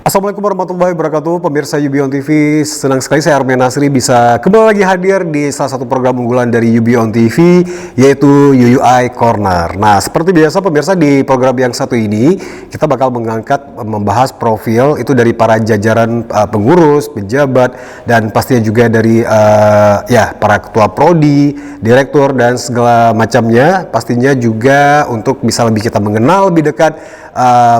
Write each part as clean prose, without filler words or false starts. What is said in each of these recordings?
Assalamualaikum warahmatullahi wabarakatuh, pemirsa UB On TV. Senang sekali saya Armen Nasri bisa kembali lagi hadir di salah satu program unggulan dari UB On TV, yaitu UUI Corner. Nah, seperti biasa pemirsa, di program yang satu ini kita bakal membahas profil itu dari para jajaran pengurus, pejabat, dan pastinya juga dari para ketua prodi, direktur, dan segala macamnya. Pastinya juga untuk bisa lebih kita mengenal lebih dekat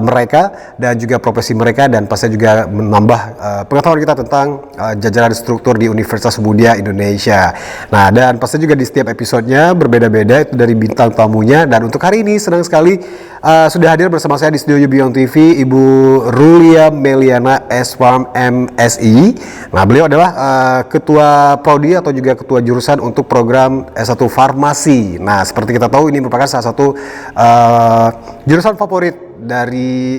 mereka dan juga profesi mereka, dan pastinya juga menambah pengetahuan kita tentang jajaran struktur di Universitas Muhammadiyah Indonesia. Nah, dan pastinya juga di setiap episodenya berbeda-beda itu dari bintang tamunya, dan untuk hari ini senang sekali sudah hadir bersama saya di studio UB On TV Ibu Rulia Meliana S.Farm MSI. Nah, beliau adalah ketua prodi atau juga ketua jurusan untuk program S1 Farmasi. Nah, seperti kita tahu ini merupakan salah satu jurusan favorit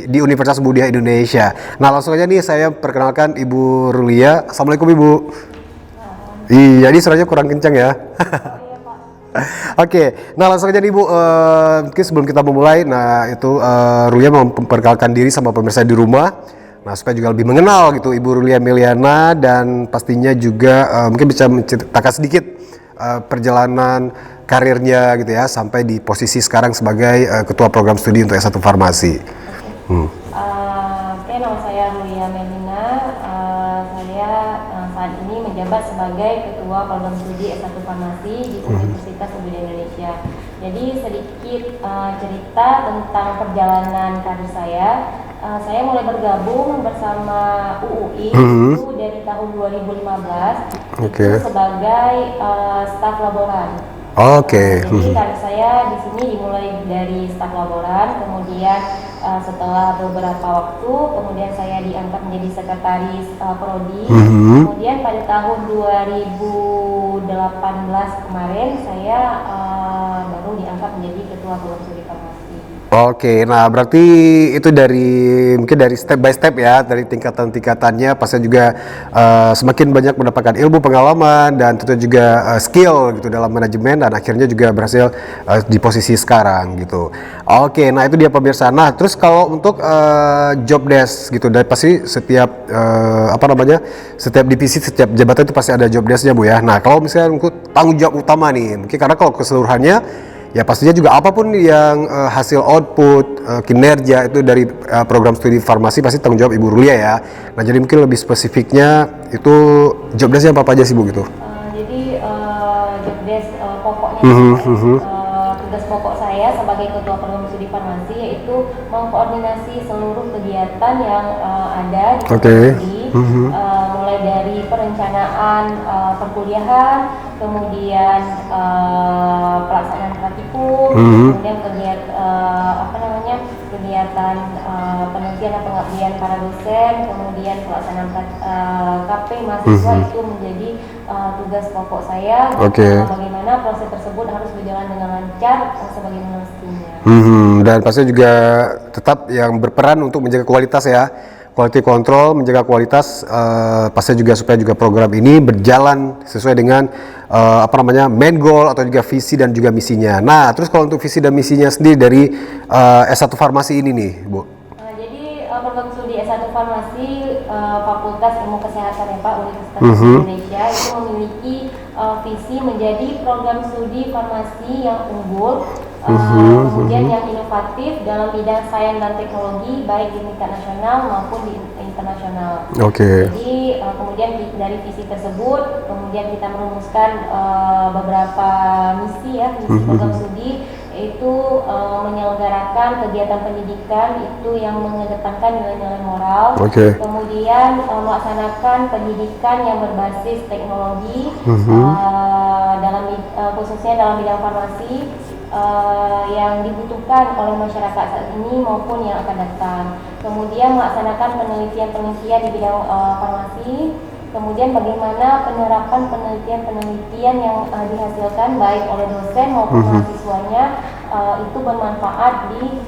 di Universitas Muhammadiyah Indonesia. Nah, langsung aja nih saya perkenalkan Ibu Rulia. Assalamualaikum Ibu. Iya, ini suaranya kurang kencang ya. Oke, nah langsung aja nih Ibu. Mungkin sebelum kita memulai, nah itu Rulia memperkenalkan diri sama pemirsa di rumah. Nah, supaya juga lebih mengenal gitu Ibu Rulia Meliana, dan pastinya juga mungkin bisa menceritakan sedikit perjalanan karirnya gitu ya sampai di posisi sekarang sebagai ketua program studi untuk S1 Farmasi. Oke, nama saya Rulia Melina. Saya saat ini menjabat sebagai ketua program studi S1 Farmasi di Universitas Muhammadiyah Indonesia. Jadi sedikit cerita tentang perjalanan karir saya. Saya mulai bergabung bersama UUI itu dari tahun 2015 itu sebagai staf laboran. Jadi karir saya di sini dimulai dari staf laboran, kemudian setelah beberapa waktu, kemudian saya diangkat menjadi sekretaris prodi. Kemudian pada tahun 2018 kemarin saya baru diangkat menjadi ketua program studi farmasi. Oke, nah berarti itu mungkin dari step by step ya, dari tingkatan-tingkatannya, pasti juga semakin banyak mendapatkan ilmu, pengalaman, dan tentu juga skill gitu dalam manajemen, dan akhirnya juga berhasil di posisi sekarang gitu. Oke, nah itu dia pemirsa. Nah, terus kalau untuk job desk gitu, dari pasti setiap setiap divisi, setiap jabatan itu pasti ada job desknya Bu ya. Nah, kalau misalnya untuk tanggung jawab utama nih, mungkin karena kalau keseluruhannya ya pastinya juga apapun yang hasil output kinerja itu dari program studi farmasi pasti tanggung jawab Ibu Rulia ya. Nah, jadi mungkin lebih spesifiknya itu job desk-nya apa aja sih Bu gitu? Jadi job desk pokoknya tugas pokok saya sebagai ketua program studi farmasi yaitu mengkoordinasi seluruh kegiatan yang ada di program studi, mulai dari perencanaan perkuliahan, kemudian pelaksanaan praktikum, kemudian kegiatan penelitian dan pengabdian para dosen, kemudian pelaksanaan KP mahasiswa itu menjadi tugas pokok saya. Bagaimana proses tersebut harus berjalan dengan lancar sebagaimana mestinya. Dan pastinya juga tetap yang berperan untuk menjaga kualitas ya. Quality control, menjaga kualitas, pastinya juga supaya juga program ini berjalan sesuai dengan main goal atau juga visi dan juga misinya. Nah, terus kalau untuk visi dan misinya sendiri dari S1 Farmasi ini nih, Bu. Jadi program studi S1 Farmasi Fakultas Ilmu Kesehatan ya Pak, Universitas Indonesia itu memiliki visi menjadi program studi farmasi yang unggul, kemudian yang inovatif dalam bidang sains dan teknologi baik di tingkat nasional maupun di internasional. Jadi kemudian dari visi tersebut kemudian kita merumuskan beberapa misi program studi, yaitu menyelenggarakan kegiatan pendidikan itu yang mengedepankan nilai-nilai moral, kemudian melaksanakan pendidikan yang berbasis teknologi khususnya dalam bidang farmasi yang dibutuhkan oleh masyarakat saat ini maupun yang akan datang. Kemudian melaksanakan penelitian-penelitian di bidang farmasi. Kemudian bagaimana penerapan penelitian-penelitian yang dihasilkan baik oleh dosen maupun mahasiswanya itu bermanfaat di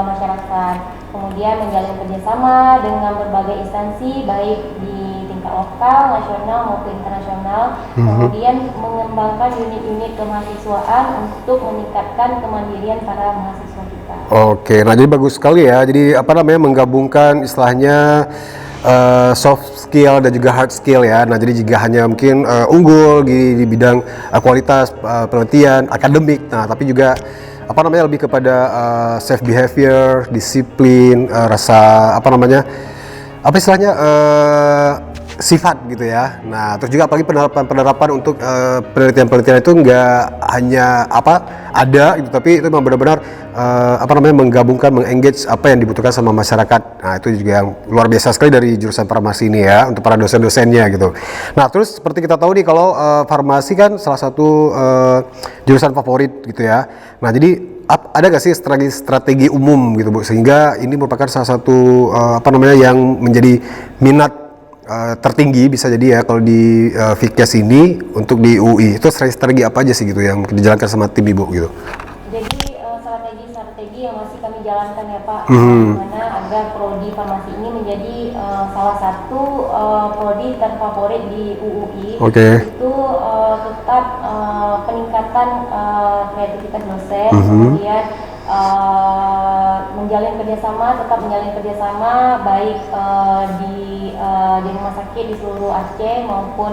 masyarakat. Kemudian menjalin kerjasama dengan berbagai instansi baik di tingkat lokal, nasional maupun internasional. Kemudian mengembangkan unit-unit kemahasiswaan untuk meningkatkan kemandirian para mahasiswa kita. Oke, nah jadi bagus sekali ya. Jadi apa namanya menggabungkan istilahnya soft skill dan juga hard skill ya. Nah jadi jika hanya mungkin unggul di bidang kualitas penelitian akademik, nah tapi juga apa namanya lebih kepada safe behavior, disiplin, rasa apa namanya apa istilahnya sifat gitu ya. Nah terus juga apalagi penerapan untuk penelitian itu nggak hanya ada gitu, tapi itu memang benar-benar apa namanya menggabungkan, mengengage apa yang dibutuhkan sama masyarakat. Nah itu juga yang luar biasa sekali dari jurusan farmasi ini ya untuk para dosen-dosennya gitu. Nah terus seperti kita tahu nih kalau farmasi kan salah satu jurusan favorit gitu ya. Nah jadi ada gak sih strategi umum gitu Bu, sehingga ini merupakan salah satu apa namanya yang menjadi minat tertinggi bisa jadi ya kalau di Fikes ini untuk di UI itu strategi apa aja sih gitu yang mungkin dijalankan sama tim Ibu gitu? Jadi strategi-strategi yang masih kami jalankan ya Pak, dimana agar prodi farmasi ini menjadi salah satu prodi terfavorit di UUI. Itu tetap peningkatan kreativitas dosen, kemudian tetap menjalin kerjasama baik di rumah sakit di seluruh Aceh maupun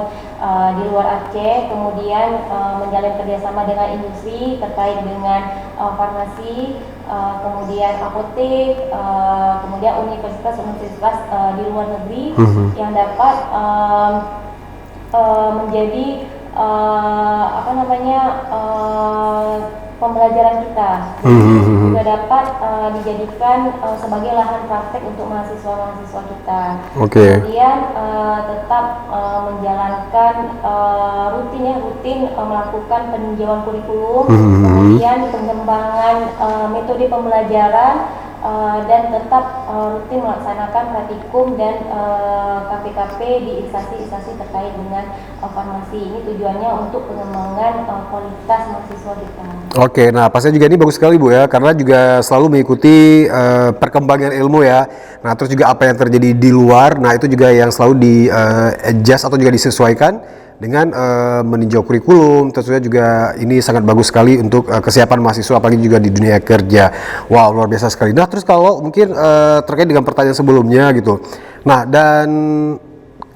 di luar Aceh, kemudian menjalin kerjasama dengan industri terkait dengan farmasi, kemudian apotek, kemudian universitas di luar negeri yang dapat menjadi pembelajaran kita, juga dapat dijadikan sebagai lahan praktek untuk mahasiswa-mahasiswa kita. Kemudian tetap menjalankan rutin melakukan peninjauan kurikulum, kemudian pengembangan metode pembelajaran, dan tetap rutin melaksanakan praktikum dan KPKP di instansi-instansi terkait dengan farmasi. Ini tujuannya untuk pengembangan kualitas mahasiswa kita. Oke, nah pastinya juga ini bagus sekali Bu ya, karena juga selalu mengikuti perkembangan ilmu ya. Nah terus juga apa yang terjadi di luar, nah itu juga yang selalu di adjust atau juga disesuaikan dengan meninjau kurikulum. Tentunya juga ini sangat bagus sekali untuk kesiapan mahasiswa apalagi juga di dunia kerja. Wow, luar biasa sekali. Nah terus kalau mungkin terkait dengan pertanyaan sebelumnya gitu, nah dan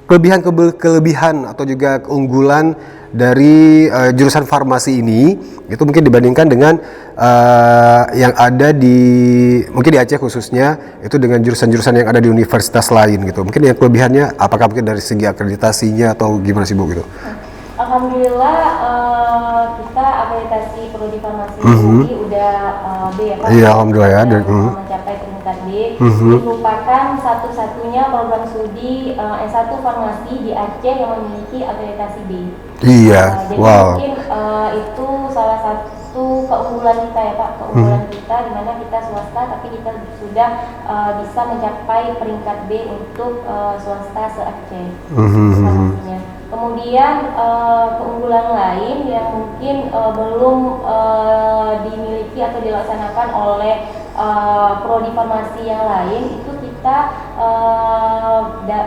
kelebihan atau juga keunggulan dari jurusan farmasi ini itu mungkin dibandingkan dengan yang ada mungkin di Aceh khususnya itu dengan jurusan-jurusan yang ada di universitas lain gitu. Mungkin yang kelebihannya apakah mungkin dari segi akreditasinya atau gimana sih Bu gitu? Alhamdulillah kita akreditasi prodi farmasi ini udah B ya Pak. Iya, alhamdulillah ya. Mencapai peringkat B. Merupakan satu-satunya program studi S1 farmasi di Aceh yang memiliki akreditasi B. Iya. Jadi mungkin itu salah satu keunggulan kita ya Pak, keunggulan kita di mana kita swasta tapi kita sudah bisa mencapai peringkat B untuk swasta se-Aceh. Kemudian keunggulan lain yang mungkin belum dimiliki atau dilaksanakan oleh prodi farmasi yang lain itu kita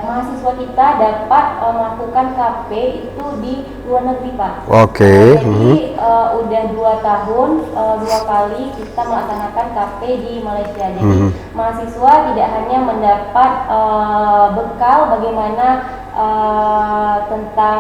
mahasiswa kita dapat melakukan KP itu di luar negeri Pak. Jadi udah 2 tahun 2 kali kita melaksanakan KP di Malaysia. Jadi mahasiswa tidak hanya mendapat bekal bagaimana tentang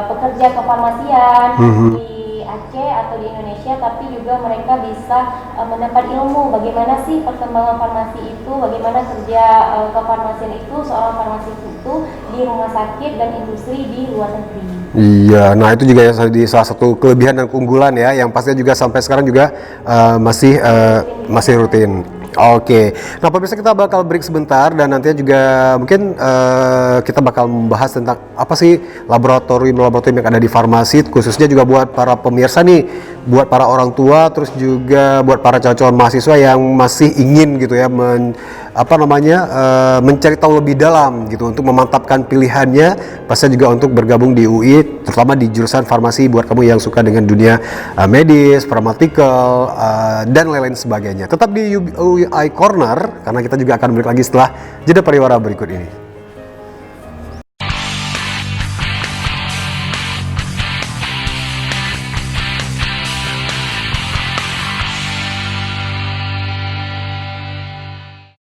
pekerja kefarmasian di Aceh atau di Indonesia, tapi juga mereka bisa mendapat ilmu bagaimana sih perkembangan farmasi itu, bagaimana kerja kefarmasian itu, seorang farmasis itu di rumah sakit dan industri di luar negeri. Iya, nah itu juga salah satu kelebihan dan keunggulan ya, yang pastinya juga sampai sekarang juga masih rutin. Oke, nah pemirsa kita bakal break sebentar dan nantinya juga mungkin kita bakal membahas tentang apa sih laboratorium yang ada di farmasi, khususnya juga buat para pemirsa nih, buat para orang tua, terus juga buat para calon mahasiswa yang masih ingin gitu ya mencari tahu lebih dalam gitu untuk memantapkan pilihannya, pastinya juga untuk bergabung di UI, terutama di jurusan farmasi buat kamu yang suka dengan dunia medis, pharmaceutical dan lain-lain sebagainya. Tetap di UI Corner karena kita juga akan balik lagi setelah jeda pariwara berikut ini.